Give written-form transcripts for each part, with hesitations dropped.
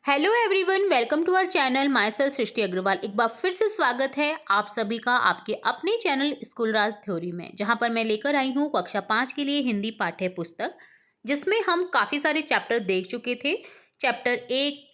Hello everyone, welcome to our channel. Myself Srishti Agarwal. एक बार फिर से स्वागत है आप सभी का आपके अपने चैनल स्कूल राज थ्योरी में, जहां पर मैं लेकर आई हूं कक्षा 5 के लिए हिंदी पाठ्य पुस्तक, जिसमें हम काफ़ी सारे चैप्टर देख चुके थे। चैप्टर एक,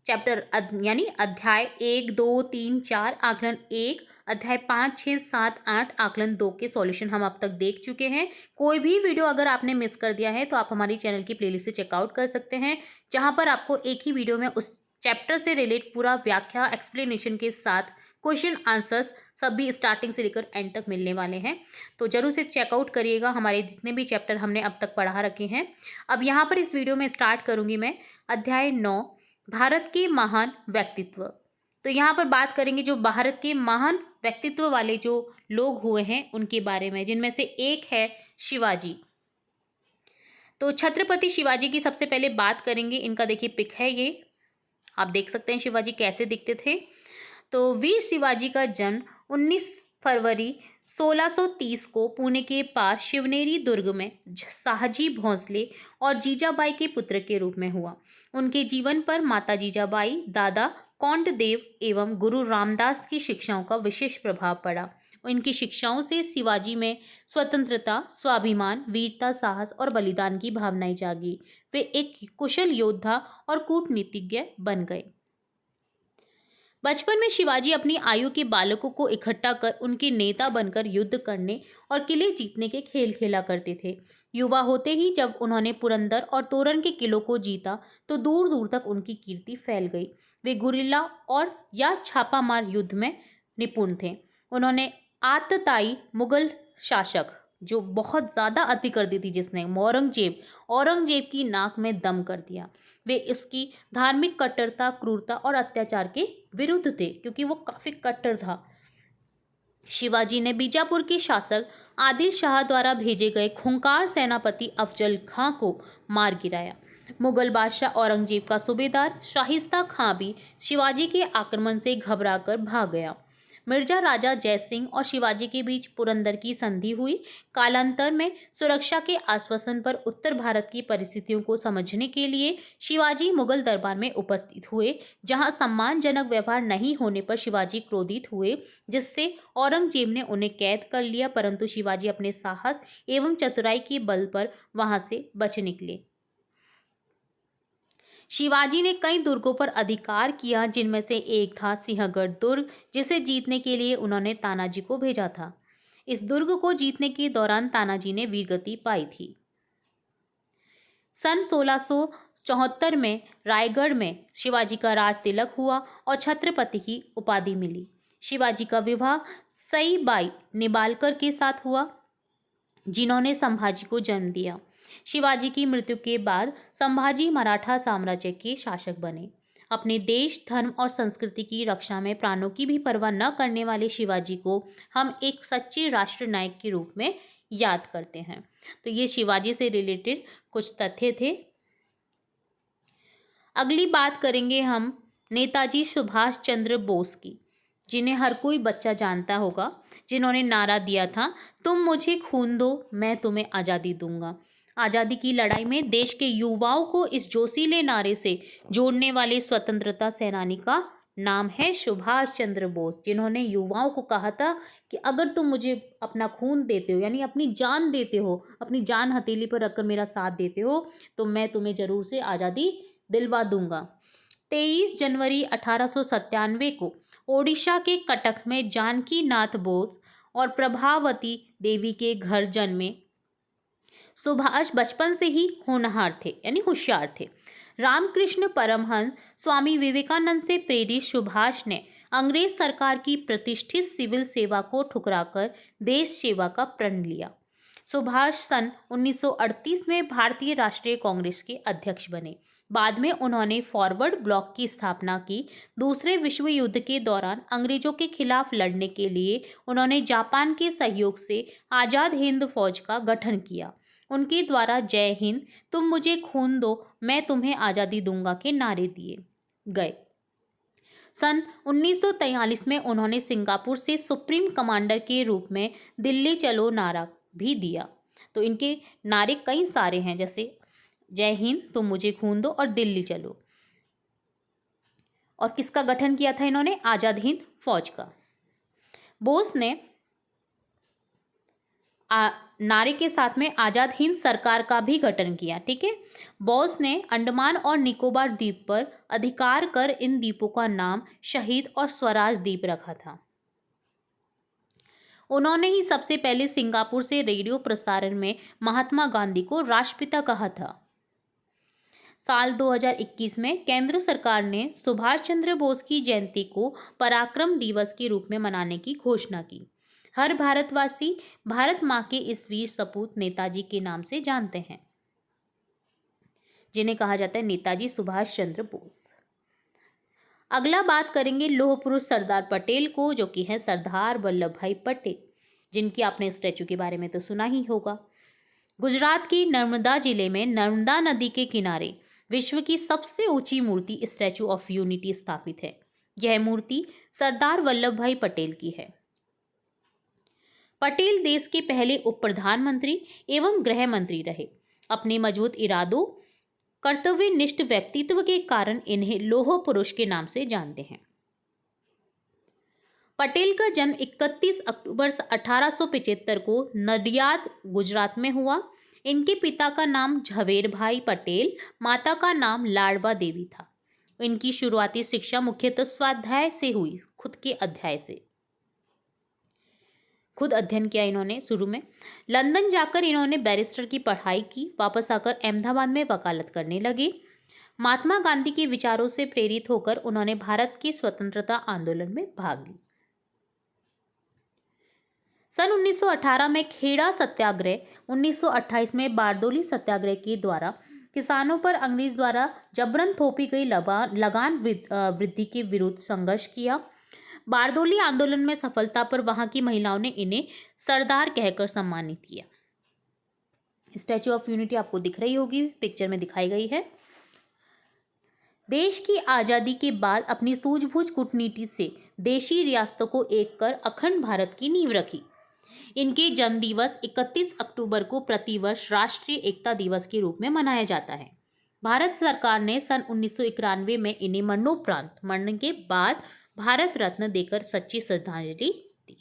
यानी अध्याय 1, 2, 3, 4 आकलन 1, अध्याय 5, 6, 7, 8 आकलन 2 के सॉल्यूशन हम अब तक देख चुके हैं। कोई भी वीडियो अगर आपने मिस कर दिया है तो आप हमारी चैनल की प्लेलिस्ट से चेकआउट कर सकते हैं, जहां पर आपको एक ही वीडियो में उस चैप्टर से रिलेट पूरा व्याख्या एक्सप्लेनेशन के साथ क्वेश्चन आंसर्स सभी स्टार्टिंग से लेकर एंड तक मिलने वाले हैं। तो जरूर से चेकआउट करिएगा हमारे जितने भी चैप्टर हमने अब तक पढ़ा रखे हैं। अब यहाँ पर इस वीडियो में स्टार्ट करूंगी मैं अध्याय 9, भारत के महान व्यक्तित्व। तो यहाँ पर बात करेंगे जो भारत के महान व्यक्तित्व वाले जो लोग हुए हैं उनके बारे में, जिनमें से एक है शिवाजी। तो छत्रपति शिवाजी की सबसे पहले बात करेंगे। इनका देखिए पिक है, ये आप देख सकते हैं शिवाजी कैसे दिखते थे। तो वीर शिवाजी का जन्म 19 फरवरी 1630 को पुणे के पास शिवनेरी दुर्ग में शाहजी भोंसले और जीजाबाई के पुत्र के रूप में हुआ। उनके जीवन पर माता जीजाबाई, दादा कौंडदेव एवं गुरु रामदास की शिक्षाओं का विशेष प्रभाव पड़ा। इनकी शिक्षाओं से शिवाजी में स्वतंत्रता, स्वाभिमान, वीरता, साहस और बलिदान की भावनाएं जागी। वे एक कुशल योद्धा और कूटनीतिज्ञ बन गए। बचपन में शिवाजी अपनी आयु के बालकों को इकट्ठा कर उनके नेता बनकर युद्ध करने और किले जीतने के खेल खेला करते थे। युवा होते ही जब उन्होंने पुरंदर और तोरण के किलों को जीता तो दूर दूर तक उनकी कीर्ति फैल गई। वे गुरिल्ला और या छापामार युद्ध में निपुण थे। उन्होंने आतताई मुगल शासक, जो बहुत ज़्यादा अति कर दी थी जिसने, औरंगजेब की नाक में दम कर दिया। वे इसकी धार्मिक कट्टरता, क्रूरता और अत्याचार के विरुद्ध थे, क्योंकि वो काफ़ी कट्टर था। शिवाजी ने बीजापुर के शासक आदिल शाह द्वारा भेजे गए खूंखार सेनापति अफजल खां को मार गिराया। मुगल बादशाह औरंगजेब का सूबेदार शाहिस्ता खां भी शिवाजी के आक्रमण से घबराकर भाग गया। मिर्जा राजा जयसिंह और शिवाजी के बीच पुरंदर की संधि हुई। कालांतर में सुरक्षा के आश्वासन पर उत्तर भारत की परिस्थितियों को समझने के लिए शिवाजी मुगल दरबार में उपस्थित हुए, जहां सम्मानजनक व्यवहार नहीं होने पर शिवाजी क्रोधित हुए, जिससे औरंगजेब ने उन्हें कैद कर लिया, परंतु शिवाजी अपने साहस एवं चतुराई के बल पर वहां से बच निकले। शिवाजी ने कई दुर्गों पर अधिकार किया, जिनमें से एक था सिंहगढ़ दुर्ग, जिसे जीतने के लिए उन्होंने तानाजी को भेजा था। इस दुर्ग को जीतने के दौरान तानाजी ने वीरगति पाई थी। सन 1674 में रायगढ़ में शिवाजी का राज तिलक हुआ और छत्रपति की उपाधि मिली। शिवाजी का विवाह सईबाई निबालकर के साथ हुआ, जिन्होंने संभाजी को जन्म दिया। शिवाजी की मृत्यु के बाद संभाजी मराठा साम्राज्य के शासक बने। अपने देश, धर्म और संस्कृति की रक्षा में प्राणों की भी परवाह न करने वाले शिवाजी को हम एक सच्चे राष्ट्र नायक के रूप में याद करते हैं। तो ये शिवाजी से रिलेटेड कुछ तथ्य थे। अगली बात करेंगे हम नेताजी सुभाष चंद्र बोस की, जिन्हें हर कोई बच्चा जानता होगा, जिन्होंने नारा दिया था, तुम मुझे खून दो मैं तुम्हें आज़ादी दूंगा। आज़ादी की लड़ाई में देश के युवाओं को इस जोशीले नारे से जोड़ने वाले स्वतंत्रता सेनानी का नाम है सुभाष चंद्र बोस, जिन्होंने युवाओं को कहा था कि अगर तुम मुझे अपना खून देते हो, यानी अपनी जान देते हो, अपनी जान हथेली पर रखकर मेरा साथ देते हो, तो मैं तुम्हें जरूर से आज़ादी दिलवा दूंगा। 23 जनवरी 1897 को ओडिशा के कटक में जानकी नाथ बोस और प्रभावती देवी के घर जन्मे सुभाष बचपन से ही होनहार थे, यानी होशियार थे। रामकृष्ण परमहंस स्वामी विवेकानंद से प्रेरित सुभाष ने अंग्रेज सरकार की प्रतिष्ठित सिविल सेवा को ठुकराकर देश सेवा का प्रण लिया। सुभाष सन 1938 में भारतीय राष्ट्रीय कांग्रेस के अध्यक्ष बने। बाद में उन्होंने फॉरवर्ड ब्लॉक की स्थापना की। दूसरे विश्व युद्ध के दौरान अंग्रेजों के खिलाफ लड़ने के लिए उन्होंने जापान के सहयोग से आज़ाद हिंद फौज का गठन किया। उनके द्वारा जय हिंद, तुम मुझे खून दो मैं तुम्हें आज़ादी दूंगा के नारे दिए गए। सन 1943 में उन्होंने सिंगापुर से सुप्रीम कमांडर के रूप में दिल्ली चलो नारा भी दिया। तो इनके नारे कई सारे हैं, जैसे जय हिंद, तुम मुझे खून दो और दिल्ली चलो। और किसका गठन किया था इन्होंने? आजाद हिंद फौज का। बोस ने नारे के साथ में आजाद हिंद सरकार का भी गठन किया। ठीक है। बोस ने अंडमान और निकोबार द्वीप पर अधिकार कर इन द्वीपों का नाम शहीद और स्वराज द्वीप रखा था। उन्होंने ही सबसे पहले सिंगापुर से रेडियो प्रसारण में महात्मा गांधी को राष्ट्रपिता कहा था। साल 2021 में केंद्र सरकार ने सुभाष चंद्र बोस की जयंती को पराक्रम दिवस के रूप में मनाने की घोषणा की। हर भारतवासी भारत मां के इस वीर सपूत नेताजी के नाम से जानते हैं, जिन्हें कहा जाता है नेताजी सुभाष चंद्र बोस। अगला बात करेंगे लौह पुरुष सरदार पटेल को, जो कि है सरदार वल्लभ भाई पटेल, जिनकी आपने स्टैचू के बारे में तो सुना ही होगा। गुजरात की नर्मदा जिले में नर्मदा नदी के किनारे विश्व की सबसे ऊंची मूर्ति स्टैचू ऑफ यूनिटी स्थापित है। यह मूर्ति सरदार वल्लभ भाई पटेल की है। पटेल देश के पहले उप प्रधानमंत्री एवं गृह मंत्री रहे। अपने मजबूत इरादों, कर्तव्यनिष्ठ व्यक्तित्व के कारण इन्हें लौह पुरुष के नाम से जानते हैं। पटेल का जन्म 31 अक्टूबर 1875 को नडियाद, गुजरात में हुआ। इनके पिता का नाम झवेर भाई पटेल, माता का नाम लाडवा देवी था। इनकी शुरुआती शिक्षा मुख्यतः स्वाध्याय से हुई, खुद अध्ययन किया इन्होंने शुरू में। लंदन जाकर इन्होंने बैरिस्टर की पढ़ाई की। वापस आकर अहमदाबाद में वकालत करने लगे। महात्मा गांधी के विचारों से प्रेरित होकर उन्होंने भारत के स्वतंत्रता आंदोलन में भाग ली। सन 1918 में खेड़ा सत्याग्रह, 1928 में बारदोली सत्याग्रह के द्वारा किसानों पर अंग्रेज द्वारा जबरन थोपी गई लगान वृद्धि के विरुद्ध संघर्ष किया। बारदोली आंदोलन में सफलता पर वहां की महिलाओं ने इन्हें सरदार कहकर सम्मानित किया। स्टैच्यू ऑफ यूनिटी आपको दिख रही होगी, पिक्चर में दिखाई गई है। देश की आजादी के बाद अपनी सूझबूझ कूटनीति से देशी रियासतों को एक कर अखंड भारत की नींव रखी। इनके जन्म दिवस 31 अक्टूबर को प्रतिवर्ष राष्ट्रीय एकता दिवस के रूप में मनाया जाता है। भारत सरकार ने सन 1991 में इन्हें मरणोपरांत, मरने के बाद भारत रत्न देकर सच्ची श्रद्धांजलि दी।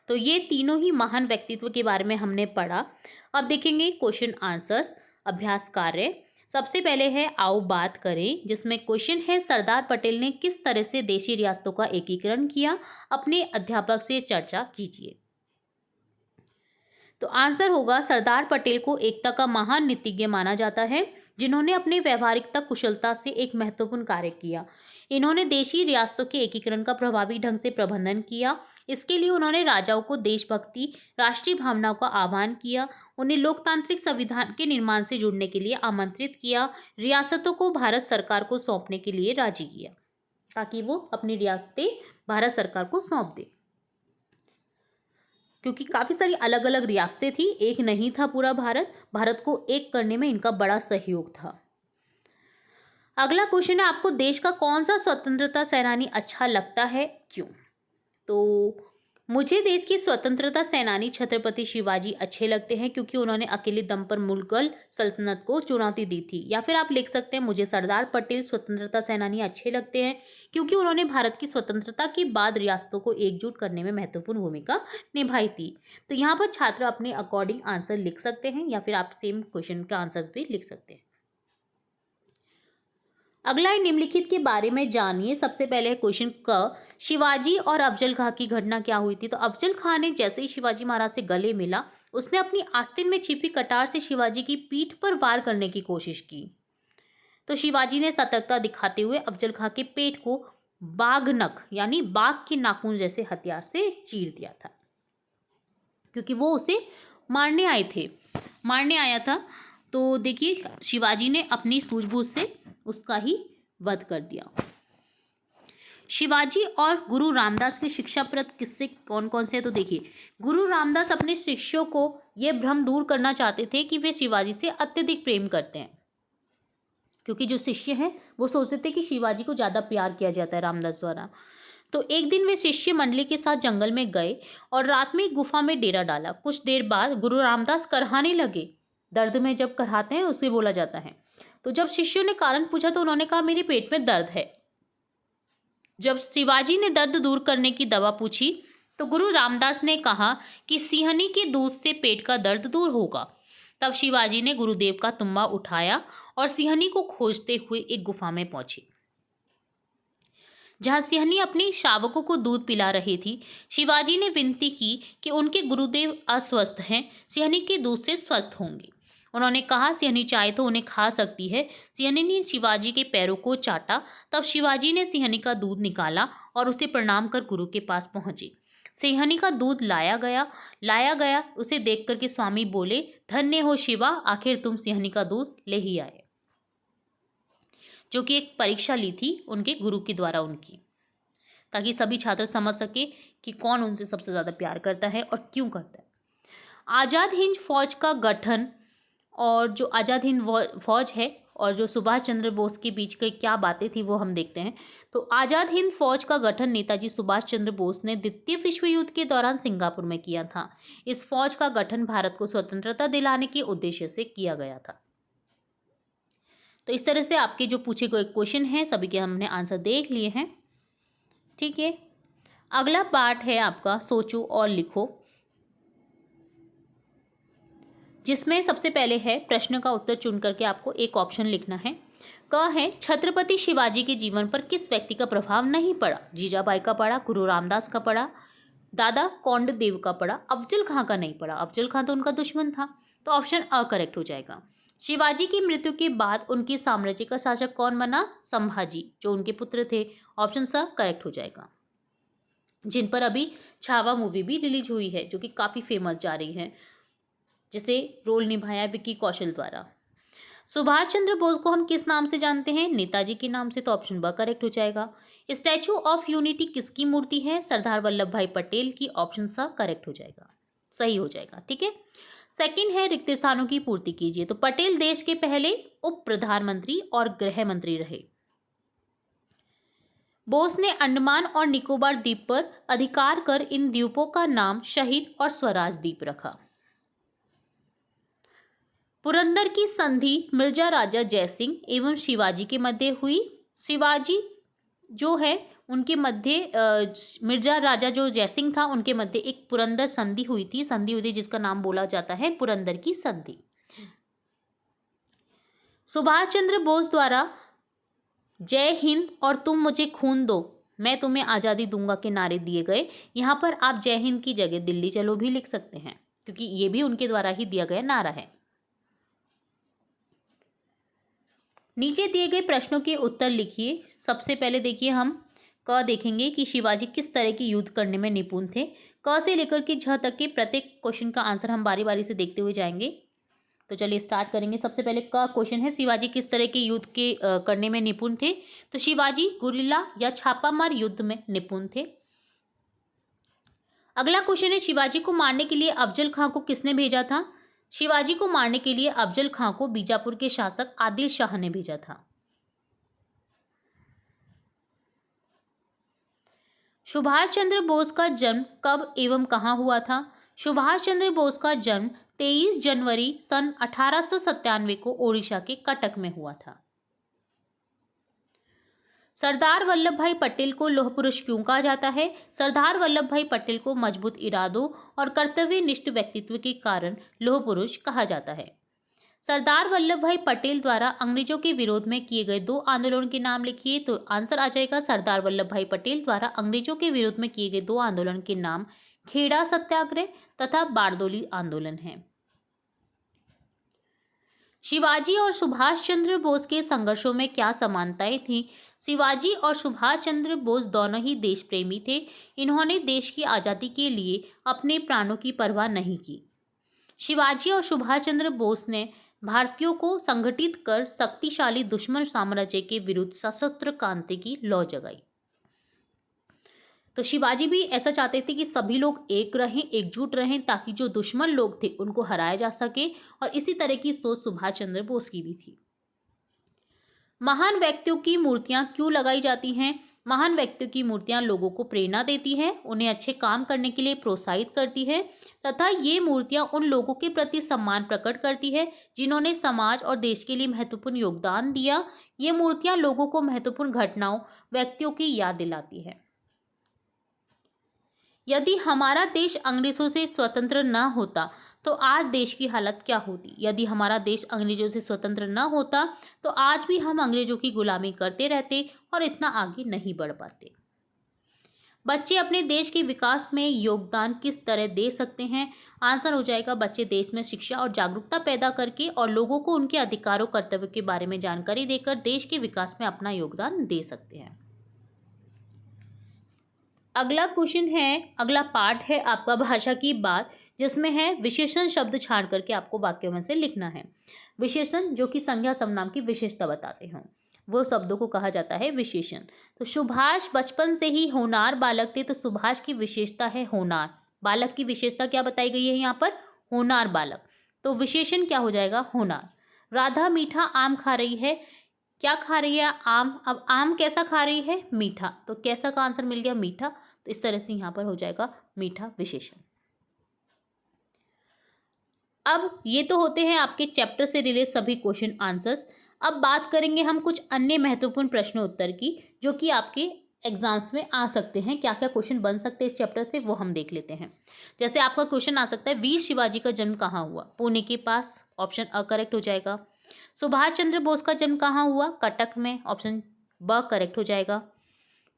तो ये तीनों ही महान व्यक्तित्व के बारे में हमने पढ़ा। अब देखेंगे क्वेश्चन आंसर्स, अभ्यास कार्य। सबसे पहले है आओ बात करें, जिसमें क्वेश्चन है सरदार पटेल ने किस तरह से देशी रियासतों का एकीकरण किया, अपने अध्यापक से चर्चा कीजिए। तो आंसर होगा सरदार पटेल को एकता का महान नीतिज्ञ माना जाता है, जिन्होंने अपने व्यवहारिकता कुशलता से एक महत्वपूर्ण कार्य किया। इन्होंने देशी रियासतों के एकीकरण का प्रभावी ढंग से प्रबंधन किया। इसके लिए उन्होंने राजाओं को देशभक्ति, राष्ट्रीय भावनाओं का आह्वान किया। उन्हें लोकतांत्रिक संविधान के निर्माण से जुड़ने के लिए आमंत्रित किया। रियासतों को भारत सरकार को सौंपने के लिए राजी किया, ताकि वो अपनी रियासतें भारत सरकार को सौंप दे, क्योंकि काफ़ी सारी अलग अलग रियासतें थी, एक नहीं था पूरा भारत। भारत को एक करने में इनका बड़ा सहयोग था। अगला क्वेश्चन है आपको देश का कौन सा स्वतंत्रता सेनानी अच्छा लगता है, क्यों? तो मुझे देश के स्वतंत्रता सेनानी छत्रपति शिवाजी अच्छे लगते हैं, क्योंकि उन्होंने अकेले दम पर मुगल सल्तनत को चुनौती दी थी। या फिर आप लिख सकते हैं मुझे सरदार पटेल स्वतंत्रता सेनानी अच्छे लगते हैं, क्योंकि उन्होंने भारत की स्वतंत्रता के बाद रियासतों को एकजुट करने में महत्वपूर्ण भूमिका निभाई थी। तो यहाँ पर छात्र अपने अकॉर्डिंग आंसर लिख सकते हैं, या फिर आप सेम क्वेश्चन का आंसर भी लिख सकते हैं। अगला है निम्नलिखित के बारे में जानिए। सबसे पहले है क्वेश्चन क, शिवाजी और अफजल खां की घटना क्या हुई थी? तो अफजल खां ने जैसे ही शिवाजी महाराज से गले मिला, उसने अपनी आस्तीन में छिपी कटार से शिवाजी की पीठ पर वार करने की कोशिश की। तो शिवाजी ने सतर्कता दिखाते हुए अफजल खां के पेट को बाघनख यानी बाघ के नाखून जैसे हथियार से चीर दिया था, क्योंकि वो उसे मारने आया था। तो देखिए शिवाजी ने अपनी सूझबूझ से उसका ही वध कर दिया। शिवाजी और गुरु रामदास के शिक्षाप्रद किस्से कौन कौन से हैं? तो देखिए गुरु रामदास अपने शिष्यों को यह भ्रम दूर करना चाहते थे कि वे शिवाजी से अत्यधिक प्रेम करते हैं, क्योंकि जो शिष्य हैं वो सोचते थे कि शिवाजी को ज़्यादा प्यार किया जाता है रामदास द्वारा। तो एक दिन वे शिष्य मंडली के साथ जंगल में गए और रात में एक गुफा में डेरा डाला। कुछ देर बाद गुरु रामदास करहाने लगे। दर्द में जब करहाते हैं उसे बोला जाता है। तो जब शिष्यों ने कारण पूछा तो उन्होंने कहा मेरे पेट में दर्द है। जब शिवाजी ने दर्द दूर करने की दवा पूछी तो गुरु रामदास ने कहा कि सिंहनी के दूध से पेट का दर्द दूर होगा। तब शिवाजी ने गुरुदेव का तुम्बा उठाया और सिंहनी को खोजते हुए एक गुफा में पहुंचे, जहां सिंहनी अपने शावकों को दूध पिला रही थी। शिवाजी ने विनती की कि उनके गुरुदेव अस्वस्थ हैं, सिंहनी के दूध से स्वस्थ होंगे। उन्होंने कहा सिंहनी चाहे तो उन्हें खा सकती है। सिंहनी ने शिवाजी के पैरों को चाटा। तब शिवाजी ने सिंहनी का दूध निकाला और उसे प्रणाम कर गुरु के पास पहुंचे। सिंहनी का दूध लाया गया। उसे देख कर के स्वामी बोले, धन्य हो शिवा, आखिर तुम सिंहनी का दूध ले ही आए। जो कि एक परीक्षा ली थी उनके गुरु के द्वारा उनकी, ताकि सभी छात्र समझ सके कि कौन उनसे सबसे ज़्यादा प्यार करता है और क्यों करता है। आज़ाद हिंद फौज का गठन और जो आज़ाद हिंद फौज है और जो सुभाष चंद्र बोस के बीच की क्या बातें थी वो हम देखते हैं। तो आज़ाद हिंद फौज का गठन नेताजी सुभाष चंद्र बोस ने द्वितीय विश्व युद्ध के दौरान सिंगापुर में किया था। इस फौज का गठन भारत को स्वतंत्रता दिलाने के उद्देश्य से किया गया था। तो इस तरह से आपके जो पूछे गए क्वेश्चन हैं सभी के हमने आंसर देख लिए हैं। ठीक है, अगला पार्ट है आपका सोचो और लिखो, जिसमें सबसे पहले है प्रश्न का उत्तर चुन करके आपको एक ऑप्शन लिखना है। क है छत्रपति शिवाजी के जीवन पर किस व्यक्ति का प्रभाव नहीं पड़ा? जीजाबाई का पड़ा, गुरु रामदास का पड़ा, दादा कोंडदेव का पड़ा, अफजल खां का नहीं पड़ा। अफजल खां तो उनका दुश्मन था, तो ऑप्शन अ करेक्ट हो जाएगा। शिवाजी की मृत्यु के बाद उनके साम्राज्य का शासक कौन बना? संभाजी, जो उनके पुत्र थे। ऑप्शन स करेक्ट हो जाएगा। जिन पर अभी छावा मूवी भी रिलीज हुई है, जो कि काफ़ी फेमस जा रही है, जिसे रोल निभाया विक्की कौशल द्वारा। सुभाष चंद्र बोस को हम किस नाम से जानते हैं? नेताजी के नाम से, तो ऑप्शन ब करेक्ट हो जाएगा। स्टैचू ऑफ यूनिटी किसकी मूर्ति है? सरदार वल्लभ भाई पटेल की। ऑप्शन स करेक्ट हो जाएगा, सही हो जाएगा। ठीक है, सेकंड है रिक्त स्थानों की पूर्ति कीजिए। तो पटेल देश के पहले उप प्रधानमंत्री और गृह मंत्री रहे। बोस ने अंडमान और निकोबार द्वीप पर अधिकार कर इन द्वीपों का नाम शहीद और स्वराज द्वीप रखा। पुरंदर की संधि मिर्जा राजा जयसिंह एवं शिवाजी के मध्य हुई। शिवाजी जो है उनके मध्य मिर्जा राजा जो जयसिंह था उनके मध्य एक पुरंदर संधि हुई थी, जिसका नाम बोला जाता है पुरंदर की संधि। सुभाष चंद्र बोस द्वारा जय हिंद और तुम मुझे खून दो मैं तुम्हें आज़ादी दूंगा के नारे दिए गए। यहाँ पर आप जय हिंद की जगह दिल्ली चलो भी लिख सकते हैं, क्योंकि ये भी उनके द्वारा ही दिया गया नारा है। नीचे दिए गए प्रश्नों के उत्तर लिखिए। सबसे पहले देखिए हम क देखेंगे कि शिवाजी किस तरह की युद्ध करने में निपुण थे। क से लेकर के झ तक के प्रत्येक क्वेश्चन का आंसर हम बारी बारी से देखते हुए जाएंगे। तो चलिए स्टार्ट करेंगे। सबसे पहले का क्वेश्चन है शिवाजी किस तरह के युद्ध के करने में निपुण थे? तो शिवाजी गुरिल्ला या छापामार युद्ध में निपुण थे। अगला क्वेश्चन है शिवाजी को मारने के लिए अफजल खां को किसने भेजा था? शिवाजी को मारने के लिए अफजल खां को बीजापुर के शासक आदिल शाह ने भेजा था। सुभाष चंद्र बोस का जन्म कब एवं कहां हुआ था? सुभाष चंद्र बोस का जन्म 23 जनवरी सन 1897 को ओडिशा के कटक में हुआ था। सरदार वल्लभ भाई पटेल को लौह पुरुष क्यों कहा जाता है? सरदार वल्लभ भाई पटेल को मजबूत इरादों और कर्तव्यनिष्ठ व्यक्तित्व के कारण लौह पुरुष कहा जाता है। सरदार वल्लभ भाई पटेल द्वारा अंग्रेजों के विरोध में किए गए 2 आंदोलन के नाम लिखिए। तो आंसर आ जाएगा सरदार वल्लभ भाई पटेल द्वारा अंग्रेजों के विरोध में किए गए 2 आंदोलन के नाम खेड़ा सत्याग्रह तथा बारदोली आंदोलन है। शिवाजी और सुभाष चंद्र बोस के संघर्षों में क्या समानताएं थीं? शिवाजी और सुभाष चंद्र बोस दोनों ही देश प्रेमी थे। इन्होंने देश की आज़ादी के लिए अपने प्राणों की परवाह नहीं की। शिवाजी और सुभाष चंद्र बोस ने भारतीयों को संगठित कर शक्तिशाली दुश्मन साम्राज्य के विरुद्ध सशस्त्र क्रांति की लौ जगाई। तो शिवाजी भी ऐसा चाहते थे कि सभी लोग एक रहें, एकजुट रहें, ताकि जो दुश्मन लोग थे उनको हराया जा सके, और इसी तरह की सोच सुभाष चंद्र बोस की भी थी। महान व्यक्तियों की मूर्तियां क्यों लगाई जाती हैं? महान व्यक्तियों की मूर्तियां लोगों को प्रेरणा देती हैं, उन्हें अच्छे काम करने के लिए प्रोत्साहित करती है तथा ये मूर्तियां उन लोगों के प्रति सम्मान प्रकट करती है जिन्होंने समाज और देश के लिए महत्वपूर्ण योगदान दिया। ये मूर्तियां लोगों को महत्वपूर्ण घटनाओं, व्यक्तियों की याद दिलाती है। यदि हमारा देश अंग्रेजों से स्वतंत्र न होता तो आज देश की हालत क्या होती? यदि हमारा देश अंग्रेजों से स्वतंत्र न होता तो आज भी हम अंग्रेजों की गुलामी करते रहते और इतना आगे नहीं बढ़ पाते। बच्चे अपने देश के विकास में योगदान किस तरह दे सकते हैं? आंसर हो जाएगा, बच्चे देश में शिक्षा और जागरूकता पैदा करके और लोगों को उनके अधिकारों, कर्तव्यों के बारे में जानकारी देकर देश के विकास में अपना योगदान दे सकते हैं। अगला क्वेश्चन है, अगला पार्ट है आपका भाषा की बात, जिसमें है विशेषण शब्द छांट करके आपको वाक्यों में से लिखना है। विशेषण जो कि संज्ञा सर्वनाम की विशेषता बताते हों, वो शब्दों को कहा जाता है विशेषण। तो सुभाष बचपन से ही होनार बालक थे, तो सुभाष की विशेषता है होनार। बालक की विशेषता क्या बताई गई है यहाँ पर? होनार बालक। तो विशेषण क्या हो जाएगा? होनार। राधा मीठा आम खा रही है, क्या खा रही है? आम। अब आम कैसा खा रही है? मीठा। तो कैसा का आंसर मिल गया? मीठा। तो इस तरह से यहाँ पर हो जाएगा मीठा विशेषण। अब ये तो होते हैं आपके चैप्टर से रिलेटेड सभी क्वेश्चन आंसर्स। अब बात करेंगे हम कुछ अन्य महत्वपूर्ण प्रश्न उत्तर की, जो कि आपके एग्जाम्स में आ सकते हैं। क्या क्या क्वेश्चन बन सकते हैं इस चैप्टर से, वो हम देख लेते हैं। जैसे आपका क्वेश्चन आ सकता है, वीर शिवाजी का जन्म कहाँ हुआ? पुणे के पास। ऑप्शन अ करेक्ट हो जाएगा। सुभाष चंद्र बोस का जन्म कहाँ हुआ? कटक में। ऑप्शन ब करेक्ट हो जाएगा।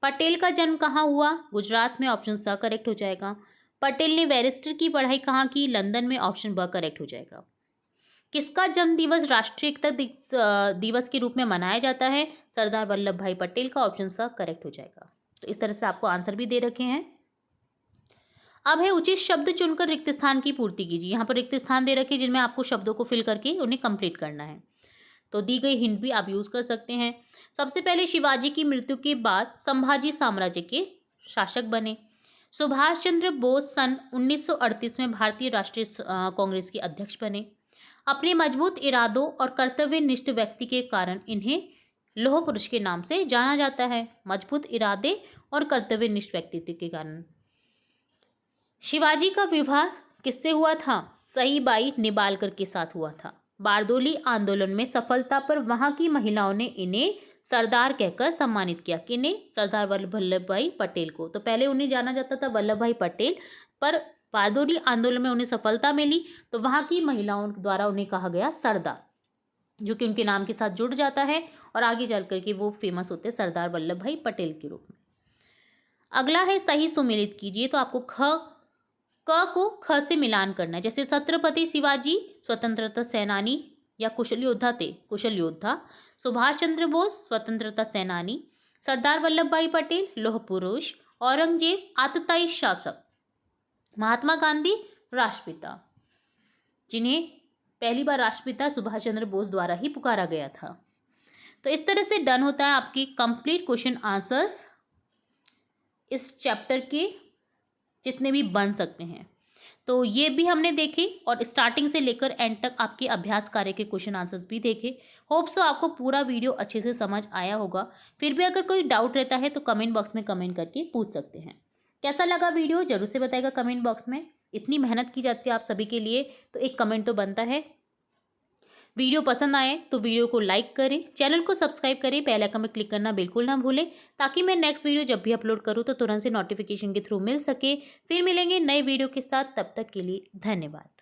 पटेल का जन्म कहाँ हुआ? गुजरात में। ऑप्शन स करेक्ट हो जाएगा। पटेल ने बैरिस्टर की पढ़ाई कहाँ की? लंदन में। ऑप्शन ब करेक्ट हो जाएगा। किसका जन्म दिवस राष्ट्रीय एकता दिवस के रूप में मनाया जाता है? सरदार वल्लभ भाई पटेल का। ऑप्शन स करेक्ट हो जाएगा। तो इस तरह से आपको आंसर भी दे रखे हैं। अब है उचित शब्द चुनकर रिक्त स्थान की पूर्ति कीजिए। यहाँ पर रिक्त स्थान दे रखे जिनमें आपको शब्दों को फिल करके उन्हें कंप्लीट करना है। तो दी गई हिंट भी आप यूज कर सकते हैं। सबसे पहले शिवाजी की मृत्यु के बाद संभाजी साम्राज्य के शासक बने। सुभाष चंद्र बोस सन 1938 में भारतीय राष्ट्रीय कांग्रेस के अध्यक्ष बने। अपने मजबूत इरादों और कर्तव्यनिष्ठ व्यक्ति के कारण इन्हें लौह पुरुष के नाम से जाना जाता है। मजबूत इरादे और कर्तव्यनिष्ठ व्यक्तित्व के कारण। शिवाजी का विवाह किससे हुआ था? सईबाई निबालकर के साथ हुआ था। बारदोली आंदोलन में सफलता पर वहां की महिलाओं ने इन्हें सरदार कहकर सम्मानित किया। किन्हें? सरदार वल्लभ भाई पटेल को। तो पहले उन्हें जाना जाता था वल्लभ भाई पटेल, पर बारदोली आंदोलन में उन्हें सफलता मिली तो वहां की महिलाओं द्वारा उन्हें कहा गया सरदार, जो कि उनके नाम के साथ जुड़ जाता है और आगे चल करके वो फेमस होते हैं सरदार वल्लभ भाई पटेल के रूप में। अगला है सही सुमेलित कीजिए। तो आपको क को ख से मिलान करना है। जैसे छत्रपति शिवाजी स्वतंत्रता सेनानी या कुशल योद्धा थे, कुशल योद्धा। सुभाष चंद्र बोस स्वतंत्रता सेनानी। सरदार वल्लभ भाई पटेल लौह पुरुष। औरंगजेब आतताई शासक। महात्मा गांधी राष्ट्रपिता, जिन्हें पहली बार राष्ट्रपिता सुभाष चंद्र बोस द्वारा ही पुकारा गया था। तो इस तरह से डन होता है आपकी कंप्लीट क्वेश्चन आंसर्स इस चैप्टर के जितने भी बन सकते हैं। तो ये भी हमने देखे और स्टार्टिंग से लेकर एंड तक आपके अभ्यास कार्य के क्वेश्चन आंसर्स भी देखे। होप सो आपको पूरा वीडियो अच्छे से समझ आया होगा। फिर भी अगर कोई डाउट रहता है तो कमेंट बॉक्स में कमेंट करके पूछ सकते हैं। कैसा लगा वीडियो जरूर से बताइएगा कमेंट बॉक्स में। इतनी मेहनत की जाती है आप सभी के लिए तो एक कमेंट तो बनता है। वीडियो पसंद आए तो वीडियो को लाइक करें, चैनल को सब्सक्राइब करें, बेल आइकन में क्लिक करना बिल्कुल ना भूलें, ताकि मैं नेक्स्ट वीडियो जब भी अपलोड करूं तो तुरंत से नोटिफिकेशन के थ्रू मिल सके। फिर मिलेंगे नए वीडियो के साथ, तब तक के लिए धन्यवाद।